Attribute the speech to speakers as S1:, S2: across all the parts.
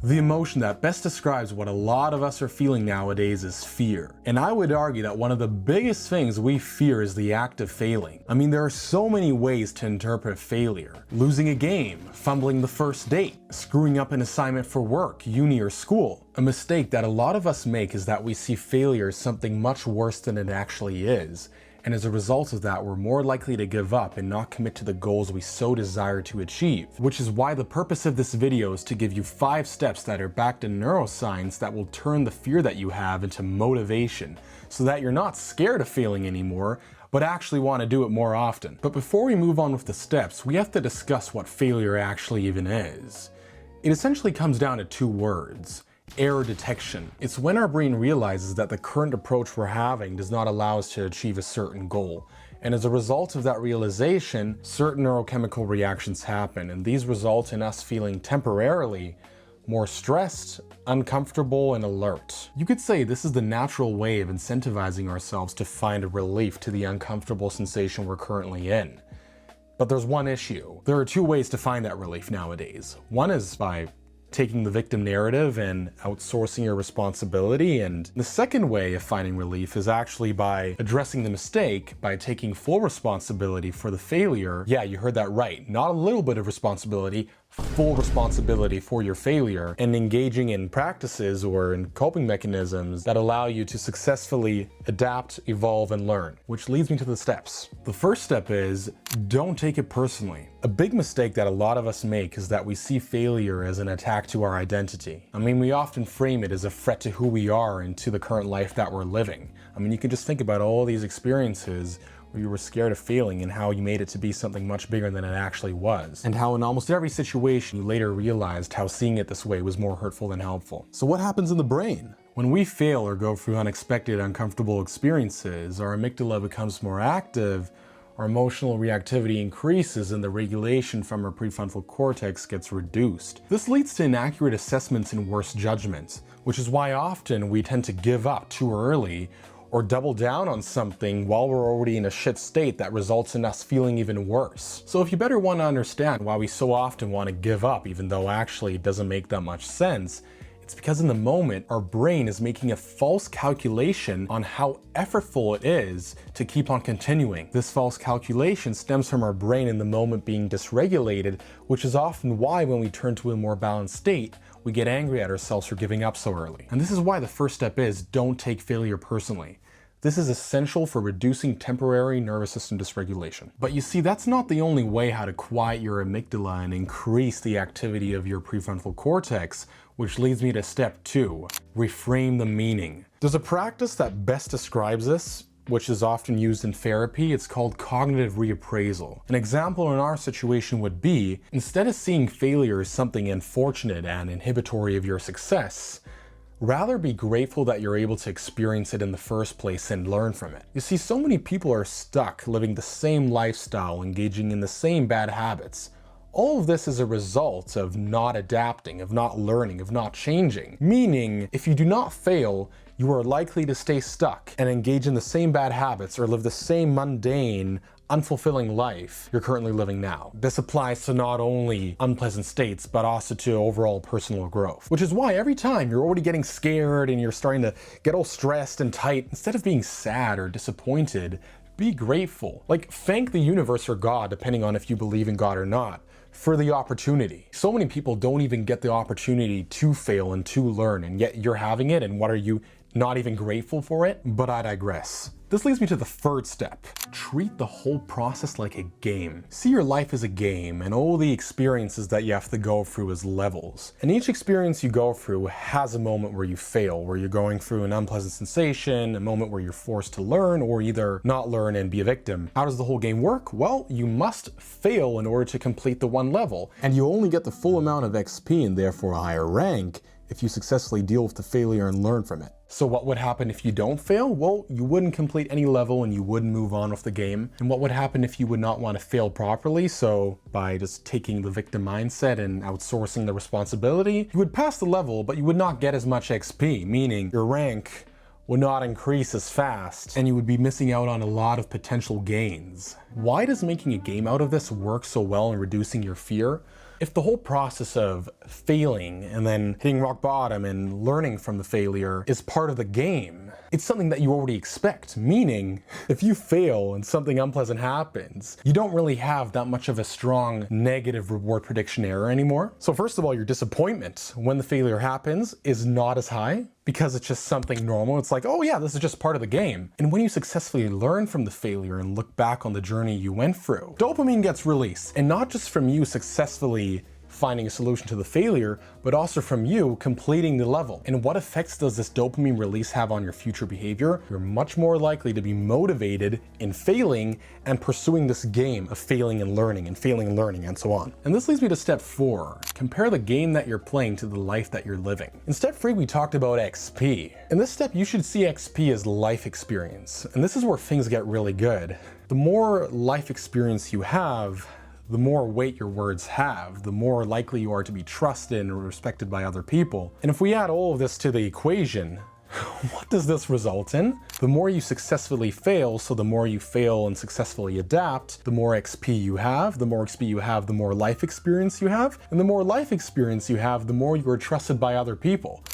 S1: The emotion that best describes what a lot of us are feeling nowadays is fear. And I would argue that one of the biggest things we fear is the act of failing. I mean, there are so many ways to interpret failure. Losing a game, fumbling the first date, screwing up an assignment for work, uni, or school. A mistake that a lot of us make is that we see failure as something much worse than it actually is. And as a result of that, we're more likely to give up and not commit to the goals we so desire to achieve. Which is why the purpose of this video is to give you 5 steps that are backed in neuroscience that will turn the fear that you have into motivation, so that you're not scared of failing anymore, but actually want to do it more often. But before we move on with the steps, we have to discuss what failure actually even is. It essentially comes down to 2 words. Error detection. It's when our brain realizes that the current approach we're having does not allow us to achieve a certain goal. And as a result of that realization, certain neurochemical reactions happen, and these result in us feeling temporarily more stressed, uncomfortable, and alert. You could say this is the natural way of incentivizing ourselves to find a relief to the uncomfortable sensation we're currently in. But there's one issue. There are 2 ways to find that relief nowadays. One is by taking the victim narrative and outsourcing your responsibility, and the second way of finding relief is actually by addressing the mistake by taking full responsibility for the failure. Yeah, you heard that right. Not a little bit of responsibility, full responsibility for your failure, and engaging in practices or in coping mechanisms that allow you to successfully adapt, evolve, and learn. Which leads me to the steps. The first step is, don't take it personally. A big mistake that a lot of us make is that we see failure as an attack to our identity. I mean, we often frame it as a threat to who we are and to the current life that we're living. I mean, you can just think about all these experiences where you were scared of failing and how you made it to be something much bigger than it actually was. And how in almost every situation you later realized how seeing it this way was more hurtful than helpful. So what happens in the brain? When we fail or go through unexpected, uncomfortable experiences, our amygdala becomes more active, our emotional reactivity increases, and the regulation from our prefrontal cortex gets reduced. This leads to inaccurate assessments and worse judgments, which is why often we tend to give up too early or double down on something while we're already in a shit state that results in us feeling even worse. So if you better want to understand why we so often want to give up even though actually it doesn't make that much sense, it's because in the moment, our brain is making a false calculation on how effortful it is to keep on continuing. This false calculation stems from our brain in the moment being dysregulated, which is often why when we turn to a more balanced state, we get angry at ourselves for giving up so early. And this is why the first step is, don't take failure personally. This is essential for reducing temporary nervous system dysregulation. But you see, that's not the only way how to quiet your amygdala and increase the activity of your prefrontal cortex, which leads me to step 2, reframe the meaning. There's a practice that best describes this, which is often used in therapy. It's called cognitive reappraisal. An example in our situation would be, instead of seeing failure as something unfortunate and inhibitory of your success, rather be grateful that you're able to experience it in the first place and learn from it. You see, so many people are stuck living the same lifestyle, engaging in the same bad habits. All of this is a result of not adapting, of not learning, of not changing. Meaning, if you do not fail, you are likely to stay stuck and engage in the same bad habits or live the same mundane, unfulfilling life you're currently living now. This applies to not only unpleasant states, but also to overall personal growth. Which is why every time you're already getting scared and you're starting to get all stressed and tight, instead of being sad or disappointed, be grateful. Like, thank the universe or God, depending on if you believe in God or not, for the opportunity. So many people don't even get the opportunity to fail and to learn, and yet you're having it, and what are you not even grateful for it? But I digress. This leads me to the third step. Treat the whole process like a game. See your life as a game, and all the experiences that you have to go through as levels. And each experience you go through has a moment where you fail, where you're going through an unpleasant sensation, a moment where you're forced to learn, or either not learn and be a victim. How does the whole game work? Well, you must fail in order to complete the one level, and you only get the full amount of XP and therefore a higher rank if you successfully deal with the failure and learn from it. So what would happen if you don't fail? Well, you wouldn't complete any level and you wouldn't move on with the game. And what would happen if you would not want to fail properly? So by just taking the victim mindset and outsourcing the responsibility, you would pass the level, but you would not get as much XP, meaning your rank would not increase as fast, and you would be missing out on a lot of potential gains. Why does making a game out of this work so well in reducing your fear? If the whole process of failing and then hitting rock bottom and learning from the failure is part of the game, it's something that you already expect, meaning if you fail and something unpleasant happens, you don't really have that much of a strong negative reward prediction error anymore. So first of all, your disappointment when the failure happens is not as high because it's just something normal. It's like, oh yeah, this is just part of the game. And when you successfully learn from the failure and look back on the journey you went through, dopamine gets released, and not just from you successfully finding a solution to the failure, but also from you completing the level. And what effects does this dopamine release have on your future behavior? You're much more likely to be motivated in failing and pursuing this game of failing and learning and so on. And this leads me to step 4. Compare the game that you're playing to the life that you're living. In step 3, we talked about XP. In this step, you should see XP as life experience. And this is where things get really good. The more life experience you have, the more weight your words have, the more likely you are to be trusted and respected by other people. And if we add all of this to the equation, what does this result in? The more you successfully fail, so the more you fail and successfully adapt, the more XP you have. The more XP you have, the more life experience you have. And the more life experience you have, the more you are trusted by other people.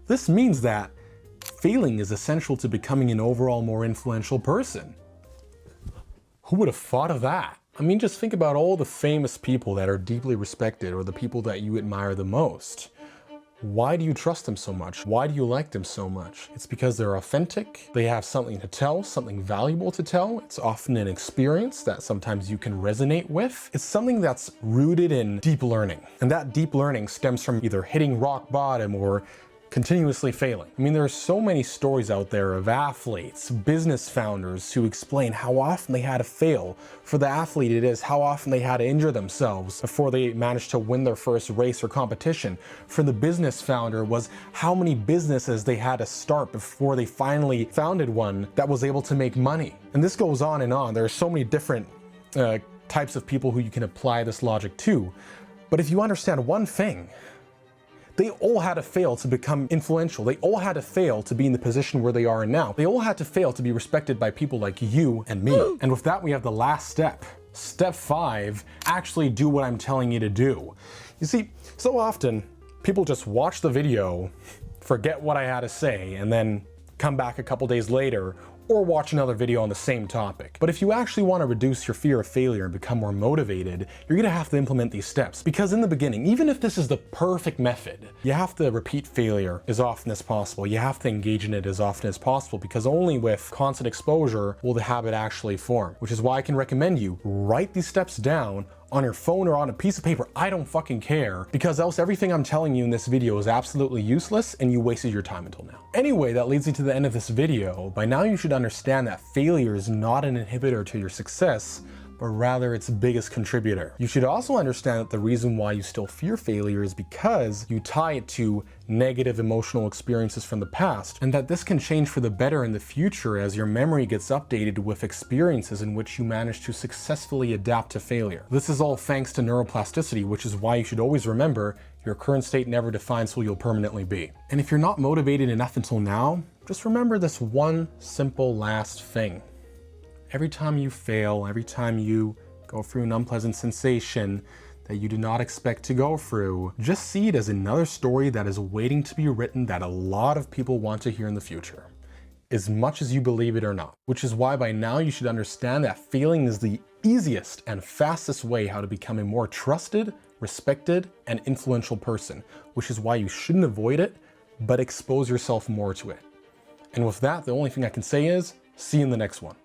S1: This means that failing is essential to becoming an overall more influential person. Who would have thought of that? I mean, just think about all the famous people that are deeply respected or the people that you admire the most. Why do you trust them so much? Why do you like them so much? It's because they're authentic, they have something to tell, something valuable to tell. It's often an experience that sometimes you can resonate with. It's something that's rooted in deep learning. And that deep learning stems from either hitting rock bottom or continuously failing. I mean, there are so many stories out there of athletes, business founders who explain how often they had to fail. For the athlete, it is how often they had to injure themselves before they managed to win their first race or competition. For the business founder, was how many businesses they had to start before they finally founded one that was able to make money. And this goes on and on. There are so many different types of people who you can apply this logic to. But if you understand one thing, they all had to fail to become influential. They all had to fail to be in the position where they are now. They all had to fail to be respected by people like you and me. And with that, we have the last step. Step 5, actually do what I'm telling you to do. You see, so often people just watch the video, forget what I had to say, and then come back a couple days later or watch another video on the same topic. But if you actually want to reduce your fear of failure and become more motivated, you're going to have to implement these steps. Because in the beginning, even if this is the perfect method, you have to repeat failure as often as possible. You have to engage in it as often as possible, because only with constant exposure will the habit actually form. Which is why I can recommend you write these steps down on your phone or on a piece of paper. I don't fucking care, because else everything I'm telling you in this video is absolutely useless and you wasted your time until now. Anyway, that leads me to the end of this video. By now you should understand that failure is not an inhibitor to your success, but rather its biggest contributor. You should also understand that the reason why you still fear failure is because you tie it to negative emotional experiences from the past, and that this can change for the better in the future as your memory gets updated with experiences in which you manage to successfully adapt to failure. This is all thanks to neuroplasticity, which is why you should always remember your current state never defines who you'll permanently be. And if you're not motivated enough until now, just remember this one simple last thing. Every time you fail, every time you go through an unpleasant sensation that you do not expect to go through, just see it as another story that is waiting to be written that a lot of people want to hear in the future, as much as you believe it or not. Which is why by now you should understand that failing is the easiest and fastest way how to become a more trusted, respected, and influential person, which is why you shouldn't avoid it, but expose yourself more to it. And with that, the only thing I can say is, see you in the next one.